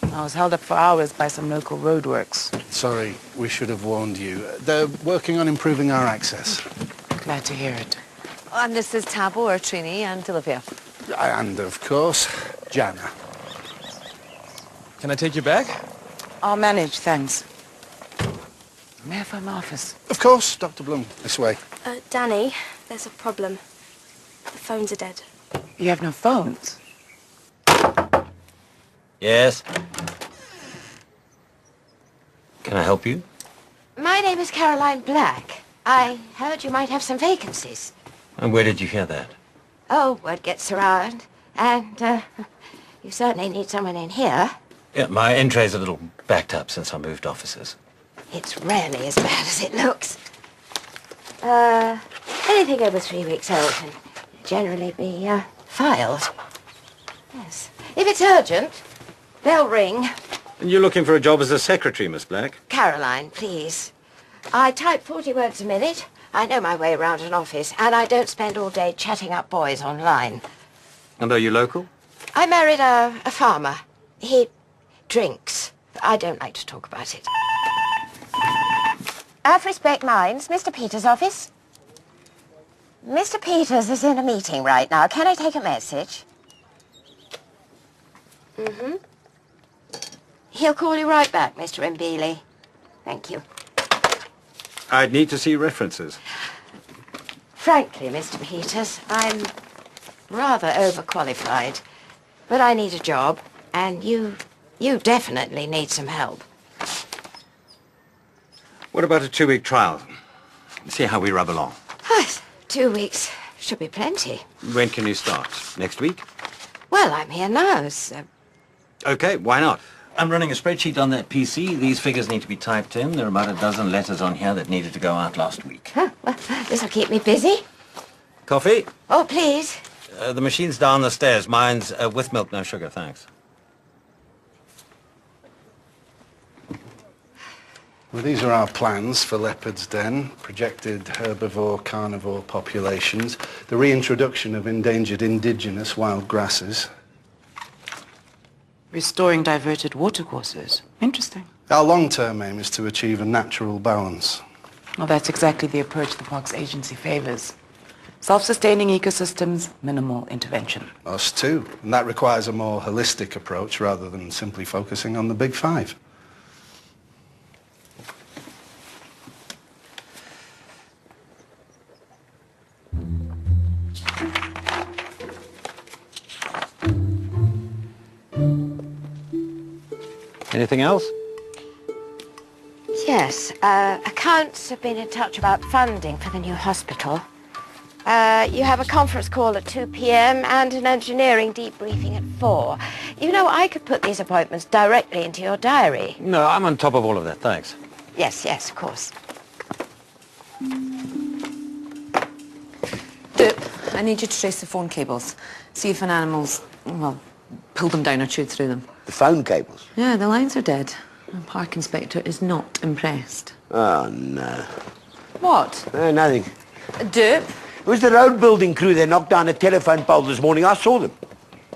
I was held up for hours by some local roadworks. Sorry, we should have warned you. They're working on improving our access. Glad to hear it. And this is Tabo, our trainee, and Olivia. And, of course, Jana. Can I take your bag? I'll manage, thanks. May I find my office? Of course, Dr. Bloom. This way. Danny, there's a problem. The phones are dead. You have no phones? Yes? Can I help you? My name is Caroline Black. I heard you might have some vacancies. And where did you hear that? Oh, word gets around. And, you certainly need someone in here. Yeah, my entree's a little backed up since I moved offices. It's rarely as bad as it looks. Anything over 3 weeks old can generally be, filed. Yes. If it's urgent, they'll ring. And you're looking for a job as a secretary, Miss Black? Caroline, please. I type 40 words a minute. I know my way around an office, and I don't spend all day chatting up boys online. And are you local? I married a farmer. He drinks. I don't like to talk about it. Respect Mines, Mr. Peters' office. Mr. Peters is in a meeting right now. Can I take a message? Mm-hmm. He'll call you right back, Mr. Mbili. Thank you. I'd need to see references. Frankly, Mr. Peters, I'm rather overqualified. But I need a job, and you definitely need some help. What about a 2-week trial? See how we rub along. 2 weeks should be plenty. When can you start? Next week? Well, I'm here now, so... Okay, why not? I'm running a spreadsheet on that PC. These figures need to be typed in. There are about a dozen letters on here that needed to go out last week. Well, this'll keep me busy. Coffee? Oh, please. The machine's down the stairs. Mine's with milk, no sugar, thanks. Well, these are our plans for Leopard's Den, projected herbivore-carnivore populations, the reintroduction of endangered indigenous wild grasses. Restoring diverted watercourses. Interesting. Our long-term aim is to achieve a natural balance. Well, that's exactly the approach the Parks Agency favors. Self-sustaining ecosystems, minimal intervention. Us too. And that requires a more holistic approach rather than simply focusing on the big five. Anything else? Yes, accounts have been in touch about funding for the new hospital. You have a conference call at 2 p.m. and an engineering debriefing at 4. You know, I could put these appointments directly into your diary. No, I'm on top of all of that, thanks. Yes, of course. Dupe, I need you to trace the phone cables. See if an animal's, well, pulled them down or chewed through them. The phone cables? Yeah, the lines are dead. The park inspector is not impressed. Oh, no. What? Nothing. Dupe? It was the road building crew that knocked down a telephone pole this morning. I saw them.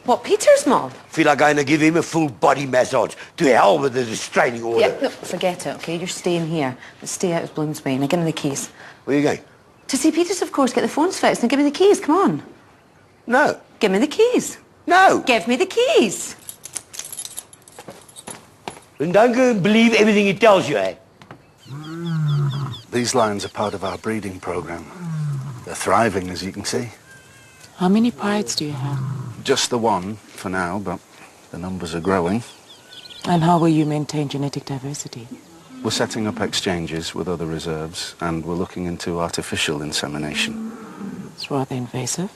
What, Peter's mob? Feel like going to give him a full body massage. To hell with the restraining order. Yeah, no, forget it, okay? You're staying here. But stay out of Bloom's way. Now give me the keys. Where are you going? To see Peters, of course. Get the phones fixed. Now give me the keys. Come on. No. Give me the keys. No. Give me the keys. And don't go and believe everything he tells you, eh? These lions are part of our breeding program. They're thriving, as you can see. How many prides do you have? Just the one for now, but the numbers are growing. And how will you maintain genetic diversity? We're setting up exchanges with other reserves, and we're looking into artificial insemination. It's rather invasive.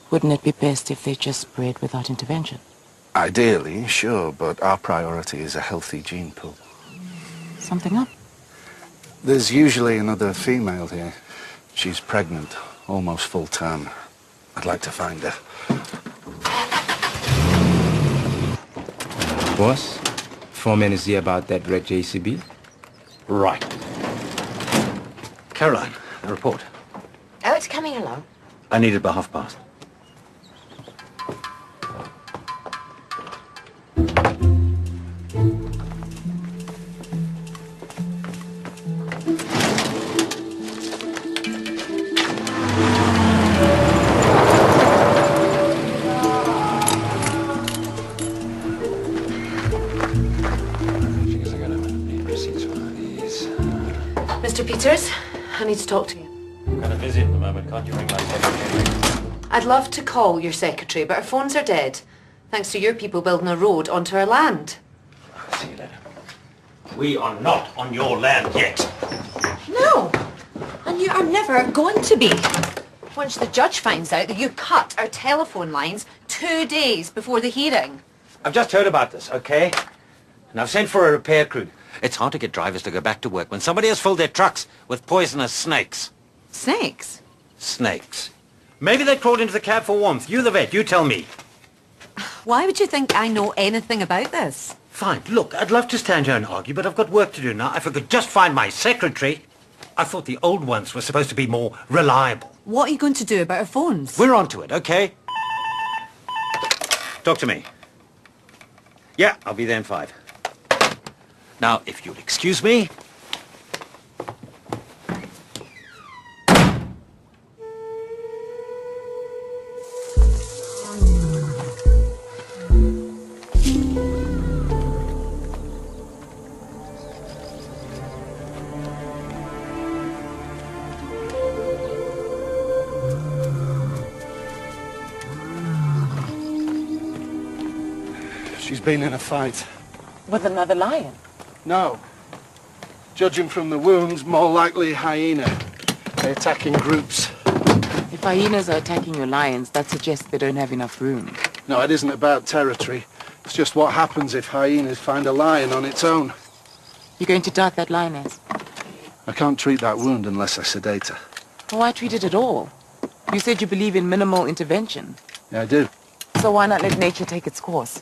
Wouldn't it be best if they just bred without intervention? Ideally, sure, but our priority is a healthy gene pool. Something up? There's usually another female here. She's pregnant, almost full term. I'd like to find her. Boss, foreman is here about that red JCB. Right. Caroline, a report. Oh, it's coming along. I need it by past. Dr. Peters, I need to talk to you. I'm kind of busy at the moment. Can't you ring my secretary? I'd love to call your secretary, but her phones are dead, thanks to your people building a road onto her land. I'll see you later. We are not on your land yet. No, and you are never going to be. Once the judge finds out that you cut our telephone lines 2 days before the hearing. I've just heard about this, okay? And I've sent for a repair crew. It's hard to get drivers to go back to work when somebody has filled their trucks with poisonous snakes. Snakes? Snakes. Maybe they crawled into the cab for warmth. You the vet, you tell me. Why would you think I know anything about this? Fine. Look, I'd love to stand here and argue, but I've got work to do now. If I could just find my secretary. I thought the old ones were supposed to be more reliable. What are you going to do about our phones? We're on to it, okay? Talk to me. Yeah, I'll be there in 5. Now, if you'll excuse me. She's been in a fight. With another lion? No. Judging from the wounds, more likely hyena. They attack in groups. If hyenas are attacking your lions, that suggests they don't have enough room. No, it isn't about territory. It's just what happens if hyenas find a lion on its own. You're going to dart that lioness? I can't treat that wound unless I sedate her. Well, why treat it at all? You said you believe in minimal intervention. Yeah, I do. So why not let nature take its course?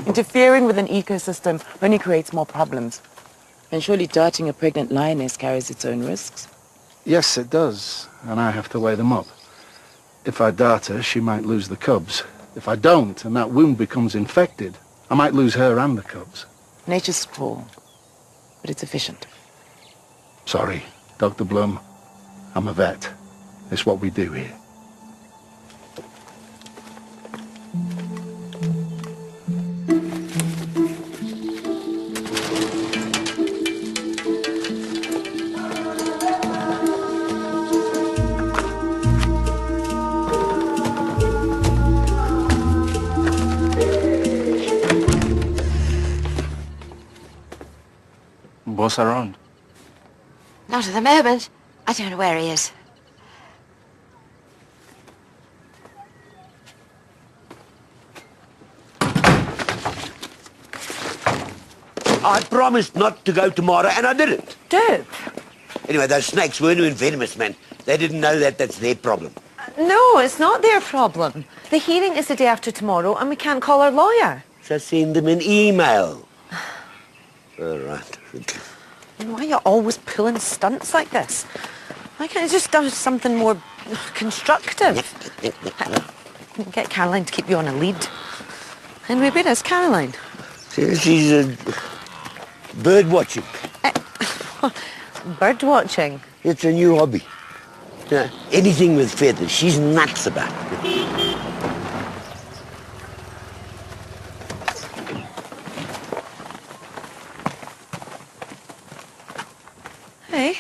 Interfering with an ecosystem only creates more problems. And surely darting a pregnant lioness carries its own risks. Yes, it does. And I have to weigh them up. If I dart her, she might lose the cubs. If I don't, and that wound becomes infected, I might lose her and the cubs. Nature's cruel, but it's efficient. Sorry, Dr. Blum. I'm a vet. It's what we do here. Boss around? Not at the moment. I don't know where he is. I promised not to go tomorrow, and I didn't. Dupe? Anyway, those snakes weren't even venomous, man. They didn't know that. That's their problem. No, it's not their problem. The hearing is the day after tomorrow and we can't call our lawyer. So send them an email. All right. Why are you always pulling stunts like this? Why can't you just do something more constructive? Get Caroline to keep you on a lead. And maybe it is Caroline. She's bird watching. Bird watching? It's a new hobby. Yeah, anything with feathers. She's nuts about it. Hey,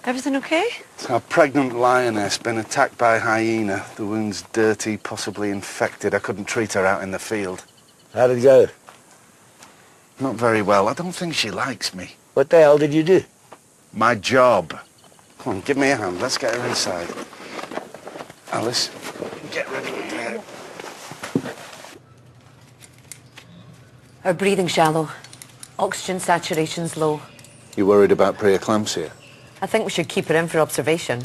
everything okay? A pregnant lioness been attacked by a hyena. The wound's dirty, possibly infected. I couldn't treat her out in the field. How did it go? Not very well. I don't think she likes me. What the hell did you do? My job. Come on, give me a hand. Let's get her inside. Alice, get ready. Her breathing's shallow. Oxygen saturation's low. You worried about preeclampsia? I think we should keep her in for observation.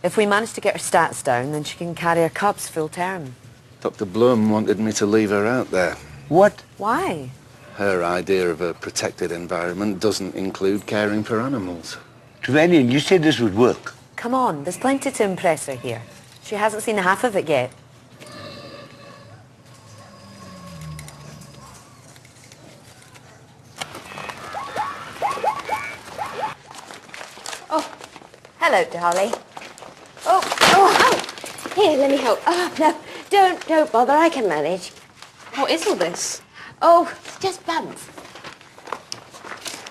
If we manage to get her stats down, then she can carry her cubs full term. Dr. Blum wanted me to leave her out there. What? Why? Her idea of a protected environment doesn't include caring for animals. Trevanian, you said this would work. Come on, there's plenty to impress her here. She hasn't seen half of it yet. Oh, hello, Dolly. Oh, here, let me help. Oh, no, don't bother, I can manage. What is all this? Oh, it's just bumps.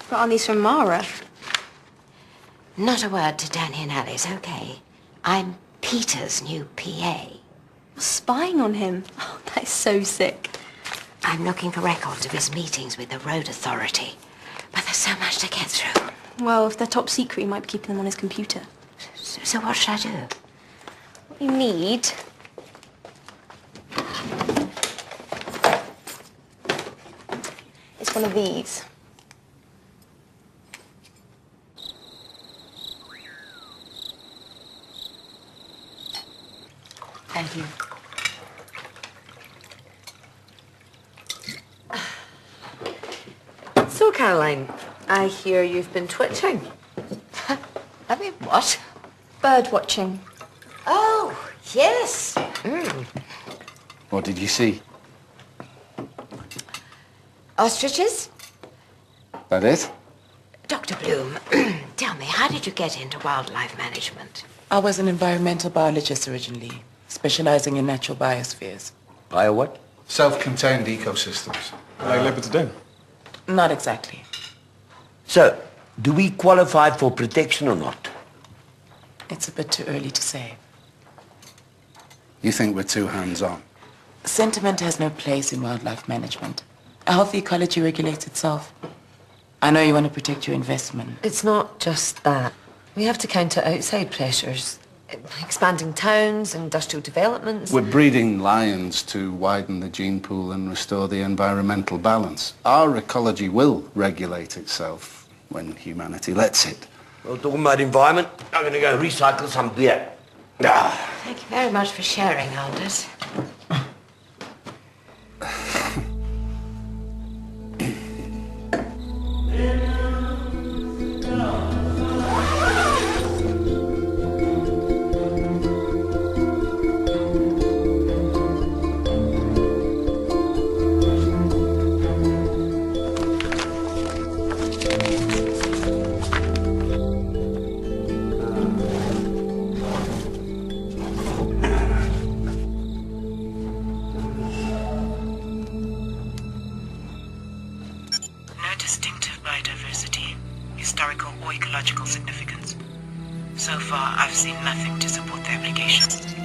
Got on these from Mara. Not a word to Danny and Alice, okay? I'm Peter's new PA. Spying on him? Oh, that is so sick. I'm looking for records of his meetings with the road authority. But there's so much to get through. Well, if they're top secret, he might be keeping them on his computer. So what should I do? What you need... is one of these. Thank you. So, Caroline, I hear you've been twitching. I mean, what? Bird watching. Oh, yes. What did you see? Ostriches? That it? Dr. Bloom, tell me, how did you get into wildlife management? I was an environmental biologist originally, specializing in natural biospheres. Bio what? Self-contained ecosystems. Like leopards den. Not exactly. So, do we qualify for protection or not? It's a bit too early to say. You think we're too hands-on? Sentiment has no place in wildlife management. A healthy ecology regulates itself. I know you want to protect your investment. It's not just that. We have to counter outside pressures. Expanding towns, industrial developments. We're breeding lions to widen the gene pool and restore the environmental balance. Our ecology will regulate itself when humanity lets it. Well, talking about environment, I'm going to go recycle some beer. Ah. Thank you very much for sharing, Aldous. No distinctive biodiversity, historical or ecological significance. So far, I've seen nothing to support the application.